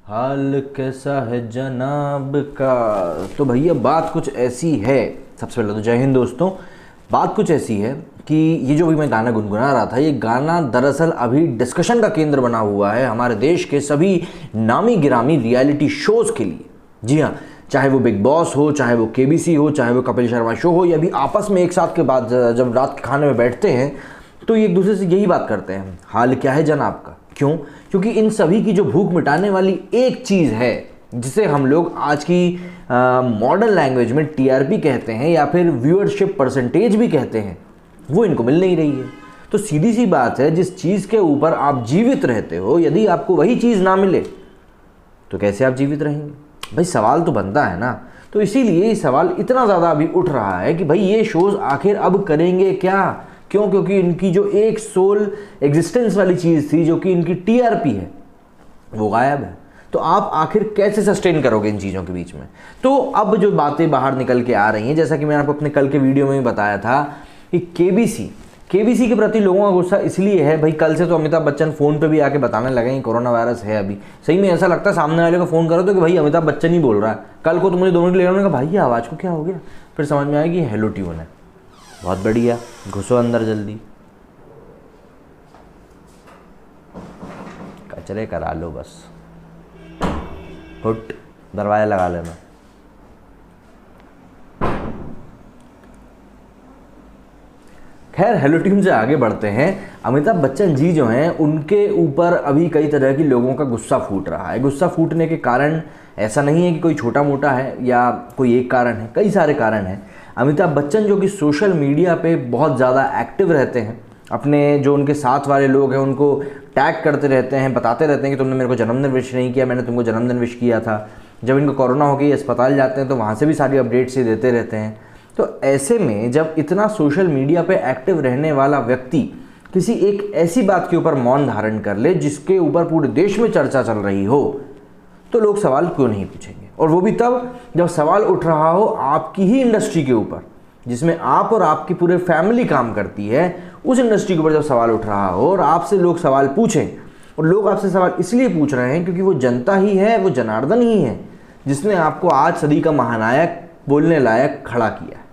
हाल कैसा है जनाब का। तो भैया बात कुछ ऐसी है, सबसे पहले तो जय हिंद दोस्तों। बात कुछ ऐसी है कि ये जो भी मैं गाना गुनगुना रहा था, ये गाना दरअसल अभी डिस्कशन का केंद्र बना हुआ है हमारे देश के सभी नामी गिरामी रियलिटी शोज़ के लिए। जी हाँ, चाहे वो बिग बॉस हो, चाहे वो केबीसी हो, चाहे वो कपिल शर्मा शो हो, या भी आपस में एक साथ के बाद जब रात के खाने में बैठते हैं तो ये एक दूसरे से यही बात करते हैं, हाल क्या है जनाब का। क्यों? क्योंकि इन सभी की जो भूख मिटाने वाली एक चीज़ है, जिसे हम लोग आज की मॉडर्न लैंग्वेज में टीआरपी कहते हैं या फिर व्यूअरशिप परसेंटेज भी कहते हैं, वो इनको मिल नहीं रही है। तो सीधी सी बात है, जिस चीज़ के ऊपर आप जीवित रहते हो, यदि आपको वही चीज़ ना मिले तो कैसे आप जीवित रहेंगे? भाई सवाल तो बनता है ना। तो इसीलिए सवाल इतना ज़्यादा अभी उठ रहा है कि भाई ये शोज़ आखिर अब करेंगे क्या। क्यों? क्योंकि इनकी जो एक सोल एग्जिस्टेंस वाली चीज़ थी, जो कि इनकी टीआरपी है, वो गायब है। तो आप आखिर कैसे सस्टेन करोगे इन चीज़ों के बीच में? तो अब जो बातें बाहर निकल के आ रही हैं, जैसा कि मैंने आपको अपने कल के वीडियो में भी बताया था कि केबीसी के प्रति लोगों का गुस्सा इसलिए है, भाई कल से तो अमिताभ बच्चन फ़ोन पे भी आके बताने लगे कि कोरोना वायरस है। अभी सही में ऐसा लगता है सामने वाले को फ़ोन करो तो कि भाई अमिताभ बच्चन ही बोल रहा है। कल को तो मुझे 2 मिनट लेकर कहा भाई ये आवाज़ को क्या हो गया, फिर समझ में आया कि हेलो ट्यून है। बहुत बढ़िया, घुसो अंदर जल्दी, कचरे करा लो बस, फुट दरवाजा लगा लेना। खैर हेलो टीम से आगे बढ़ते हैं। अमिताभ बच्चन जी जो हैं, उनके ऊपर अभी कई तरह की लोगों का गुस्सा फूट रहा है। गुस्सा फूटने के कारण ऐसा नहीं है कि कोई छोटा मोटा है या कोई एक कारण है, कई सारे कारण हैं। अमिताभ बच्चन जो कि सोशल मीडिया पे बहुत ज़्यादा एक्टिव रहते हैं, अपने जो उनके साथ वाले लोग हैं उनको टैग करते रहते हैं, बताते रहते हैं कि तुमने मेरे को जन्मदिन विश नहीं किया, मैंने तुमको जन्मदिन विश किया था। जब इनको कोरोना हो गई, अस्पताल जाते हैं तो वहाँ से भी सारी अपडेट्स ही देते रहते हैं। तो ऐसे में जब इतना सोशल मीडिया पे एक्टिव रहने वाला व्यक्ति किसी एक ऐसी बात के ऊपर मौन धारण कर ले जिसके ऊपर पूरे देश में चर्चा चल रही हो, तो लोग सवाल क्यों नहीं पूछेंगे? और वो भी तब जब सवाल उठ रहा हो आपकी ही इंडस्ट्री के ऊपर, जिसमें आप और आपकी पूरे फैमिली काम करती है, उस इंडस्ट्री के ऊपर जब सवाल उठ रहा हो और आपसे लोग सवाल पूछें। और लोग आपसे सवाल इसलिए पूछ रहे हैं क्योंकि वो जनता ही है, वो जनार्दन ही है जिसने आपको आज सदी का महानायक बोलने लायक खड़ा किया है।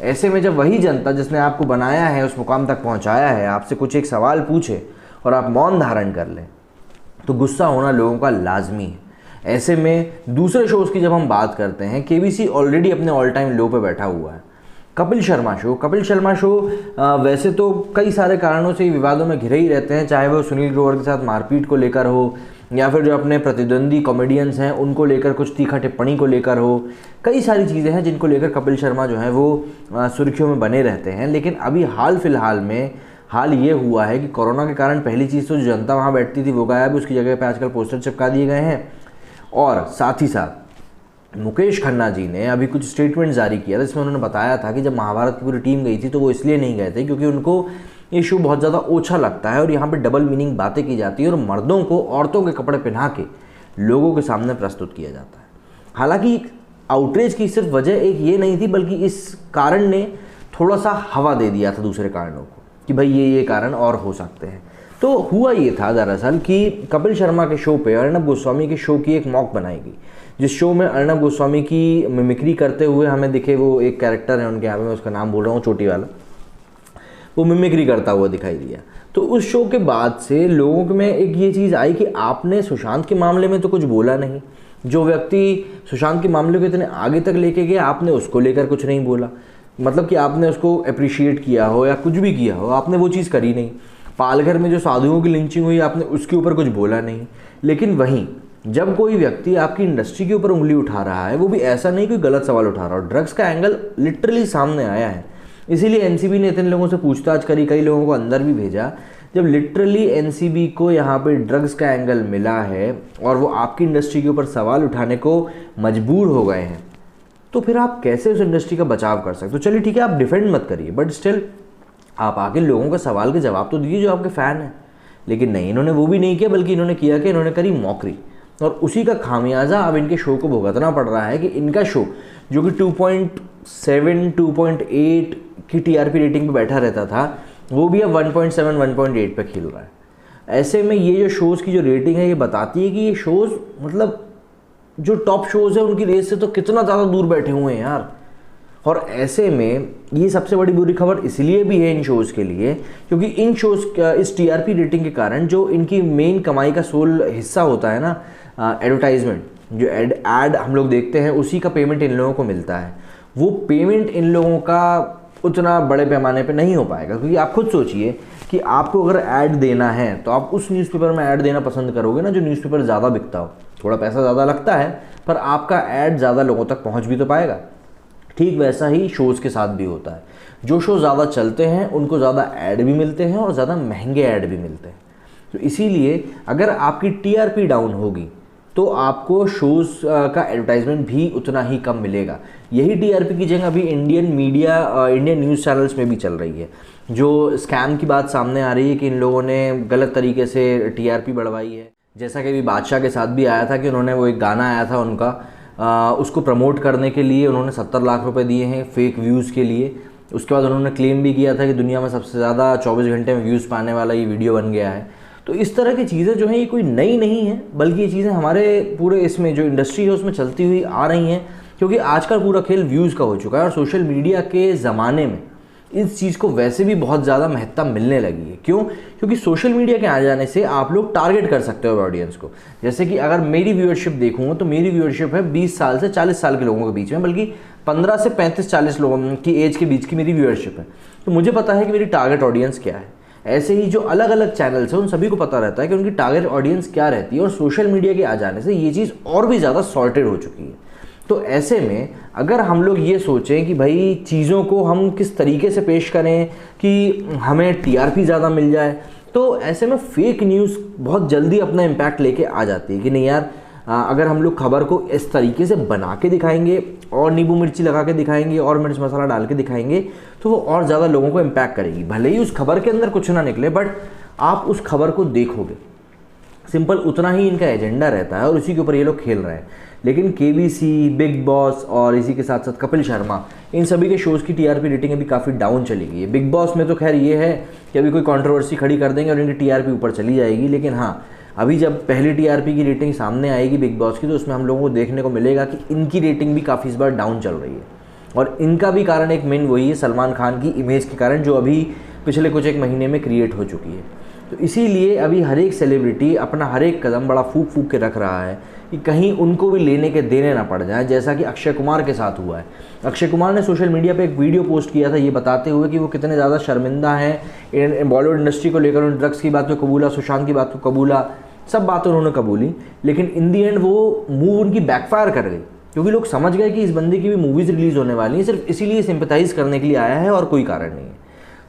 ऐसे में जब वही जनता जिसने आपको बनाया है, उस मुकाम तक पहुंचाया है, आपसे कुछ एक सवाल पूछे और आप मौन धारण कर लें, तो गुस्सा होना लोगों का लाजमी है। ऐसे में दूसरे शोज़ की जब हम बात करते हैं, केबीसी ऑलरेडी अपने ऑल टाइम लो पे बैठा हुआ है। कपिल शर्मा शो वैसे तो कई सारे कारणों से विवादों में घिरे ही रहते हैं, चाहे वो सुनील ग्रोवर के साथ मारपीट को लेकर हो या फिर जो अपने प्रतिद्वंदी कॉमेडियंस हैं उनको लेकर कुछ तीखा टिप्पणी को लेकर हो। कई सारी चीज़ें हैं जिनको लेकर कपिल शर्मा जो है वो सुर्खियों में बने रहते हैं। लेकिन अभी हाल फिलहाल में हाल ये हुआ है कि कोरोना के कारण पहली चीज़ तो जो जनता वहाँ बैठती थी वो गायब, उसकी जगह पर आजकल पोस्टर चिपका दिए गए हैं। और साथ ही साथ मुकेश खन्ना जी ने अभी कुछ स्टेटमेंट जारी किया था, जिसमें उन्होंने बताया था कि जब महाभारत की पूरी टीम गई थी तो वो इसलिए नहीं गए थे क्योंकि उनको ये शो बहुत ज़्यादा ओछा लगता है और यहाँ पे डबल मीनिंग बातें की जाती है और मर्दों को औरतों के कपड़े पहना के लोगों के सामने प्रस्तुत किया जाता है। हालांकि आउटरीच की सिर्फ वजह एक ये नहीं थी, बल्कि इस कारण ने थोड़ा सा हवा दे दिया था दूसरे कारणों को कि भाई ये कारण और हो सकते हैं। तो हुआ ये था दरअसल कि कपिल शर्मा के शो पे अर्नब गोस्वामी के शो की एक मॉक बनाई गई, जिस शो में अर्नब गोस्वामी की मिमिक्री करते हुए हमें दिखे। वो एक कैरेक्टर है उनके यहाँ पे, मैं उसका नाम बोल रहा हूँ, चोटी वाला, वो मिमिक्री करता हुआ दिखाई दिया। तो उस शो के बाद से लोगों में एक ये चीज़ आई कि आपने सुशांत के मामले में तो कुछ बोला नहीं, जो व्यक्ति सुशांत के मामले को इतने आगे तक लेके गया आपने उसको लेकर कुछ नहीं बोला। मतलब कि आपने उसको अप्रिशिएट किया हो या कुछ भी किया हो, आपने वो चीज़ करी नहीं। पालघर में जो साधुओं की लिंचिंग हुई, आपने उसके ऊपर कुछ बोला नहीं। लेकिन वहीं जब कोई व्यक्ति आपकी इंडस्ट्री के ऊपर उंगली उठा रहा है, वो भी ऐसा नहीं कोई गलत सवाल उठा रहा हो, ड्रग्स का एंगल लिटरली सामने आया है, इसीलिए एनसीबी ने इतने लोगों से पूछताछ करी, कई लोगों को अंदर भी भेजा। जब लिटरली एनसीबी को यहाँ पे ड्रग्स का एंगल मिला है और वो आपकी इंडस्ट्री के ऊपर सवाल उठाने को मजबूर हो गए हैं, तो फिर आप कैसे उस इंडस्ट्री का बचाव कर सकते हो? चलिए ठीक है, आप डिफेंड मत करिए, बट स्टिल आप आगे लोगों के सवाल के जवाब तो दीजिए जो आपके फ़ैन हैं। लेकिन नहीं, इन्होंने वो भी नहीं किया, बल्कि इन्होंने किया कि इन्होंने करी मॉकरी, और उसी का खामियाजा अब इनके शो को भुगतना पड़ रहा है कि इनका शो जो कि 2.7 2.8 की टीआरपी रेटिंग पे बैठा रहता था, वो भी अब 1.7 1.8 पे खेल रहा है। ऐसे में ये जो शोज़ की जो रेटिंग है ये बताती है कि ये शोज़ मतलब जो टॉप शोज़ है उनकी रेस से तो कितना ज़्यादा दूर बैठे हुए हैं यार। और ऐसे में ये सबसे बड़ी बुरी खबर इसलिए भी है इन शोज़ के लिए क्योंकि इन शोज़ इस टीआरपी रेटिंग के कारण जो इनकी मेन कमाई का सोल हिस्सा होता है ना, एडवर्टाइजमेंट, जो एड हम लोग देखते हैं उसी का पेमेंट इन लोगों को मिलता है। वो पेमेंट इन लोगों का उतना बड़े पैमाने पे नहीं हो पाएगा क्योंकि आप खुद सोचिए कि आपको अगर ऐड देना है तो आप उस न्यूज़पेपर में ऐड देना पसंद करोगे ना जो न्यूज़पेपर ज़्यादा बिकता हो। थोड़ा पैसा ज़्यादा लगता है पर आपका ऐड ज़्यादा लोगों तक पहुंच भी तो पाएगा। ठीक वैसा ही शोज़ के साथ भी होता है। जो शो ज़्यादा चलते हैं उनको ज़्यादा ऐड भी मिलते हैं और ज़्यादा महंगे ऐड भी मिलते हैं। तो इसीलिए अगर आपकी टीआरपी डाउन होगी तो आपको शोज़ का एडवर्टाइजमेंट भी उतना ही कम मिलेगा। यही टीआरपी की जगह अभी Indian media, Indian news channels में भी चल रही है। जो स्कैम की बात सामने आ रही है कि इन लोगों ने गलत तरीके से टीआरपी बढ़वाई है। जैसा कि अभी बादशाह के साथ भी आया था कि उन्होंने वो एक गाना आया था उनका, उसको प्रमोट करने के लिए उन्होंने 70 लाख रुपए दिए हैं फेक व्यूज़ के लिए। उसके बाद उन्होंने क्लेम भी किया था कि दुनिया में सबसे ज़्यादा 24 घंटे में व्यूज़ पाने वाला ये वीडियो बन गया है। तो इस तरह की चीज़ें जो हैं ये कोई नई नहीं है, बल्कि ये चीज़ें हमारे पूरे इसमें जो इंडस्ट्री है उसमें चलती हुई आ रही हैं क्योंकि आज का पूरा खेल व्यूज़ का हो चुका है और सोशल मीडिया के ज़माने में इस चीज़ को वैसे भी बहुत ज़्यादा महत्ता मिलने लगी है। क्यों? क्योंकि सोशल मीडिया के आ जाने से आप लोग टारगेट कर सकते हो ऑडियंस को। जैसे कि अगर मेरी व्यूअरशिप देखूँ तो मेरी व्यूअरशिप है 20 साल से 40 साल के लोगों के बीच में, बल्कि 15 से 35-40 लोगों की एज के बीच की मेरी व्यूअरशिप है। तो मुझे पता है कि मेरी टारगेट ऑडियंस क्या है। ऐसे ही जो अलग अलग चैनल्स हैं उन सभी को पता रहता है कि उनकी टारगेट ऑडियंस क्या रहती है और सोशल मीडिया के आ जाने से ये चीज़ और भी ज़्यादा सॉर्टेड हो चुकी है। तो ऐसे में अगर हम लोग ये सोचें कि भाई चीज़ों को हम किस तरीके से पेश करें कि हमें टीआरपी ज़्यादा मिल जाए, तो ऐसे में फेक न्यूज़ बहुत जल्दी अपना इम्पैक्ट लेके आ जाती है कि नहीं यार, अगर हम लोग खबर को इस तरीके से बना के दिखाएंगे और नींबू मिर्ची लगा के दिखाएंगे और मिर्च मसाला डाल के दिखाएंगे तो वो और ज़्यादा लोगों को इम्पैक्ट करेगी। भले ही उस खबर के अंदर कुछ ना निकले बट आप उस खबर को देखोगे। सिंपल उतना ही इनका एजेंडा रहता है और उसी के ऊपर ये लोग खेल रहे हैं। लेकिन केबीसी, बिग बॉस और इसी के साथ साथ कपिल शर्मा, इन सभी के शोज़ की टीआरपी रेटिंग अभी काफ़ी डाउन चली गई है। बिग बॉस में तो खैर ये है कि अभी कोई कंट्रोवर्सी खड़ी कर देंगे और इनकी टीआरपी ऊपर चली जाएगी। लेकिन हाँ, अभी जब पहली टीआरपी की रेटिंग सामने आएगी बिग बॉस की तो उसमें हम लोगों को देखने को मिलेगा कि इनकी रेटिंग भी काफ़ी इस बार डाउन चल रही है। और इनका भी कारण एक मेन वही है, सलमान खान की इमेज के कारण जो अभी पिछले कुछ एक महीने में क्रिएट हो चुकी है। तो इसीलिए अभी हर एक सेलिब्रिटी अपना हर एक कदम बड़ा फूक फूक के रख रहा है कि कहीं उनको भी लेने के देने ना पड़ जाए, जैसा कि अक्षय कुमार के साथ हुआ है। अक्षय कुमार ने सोशल मीडिया पे एक वीडियो पोस्ट किया था ये बताते हुए कि वो कितने ज़्यादा शर्मिंदा हैं बॉलीवुड इंडस्ट्री को लेकर। उन्होंने ड्रग्स की बात को कबूला, सुशांत की बात को कबूला, सब बातें उन्होंने कबूली, लेकिन इन दी एंड वो मूव उनकी बैकफायर कर गई क्योंकि लोग समझ गए कि इस बंदे की भी मूवीज़ रिलीज़ होने वाली हैं, सिर्फ इसीलिए सिंपैथाइज़ करने के लिए आया है और कोई कारण नहीं है।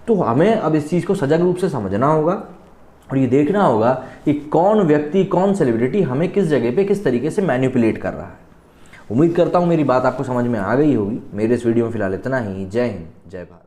तो हमें अब इस चीज़ को सजग रूप से समझना होगा और ये देखना होगा कि कौन व्यक्ति, कौन सेलिब्रिटी हमें किस जगह पे किस तरीके से मैनिपुलेट कर रहा है। उम्मीद करता हूँ मेरी बात आपको समझ में आ गई होगी। मेरे इस वीडियो में फिलहाल इतना ही। जय हिंद, जय भारत।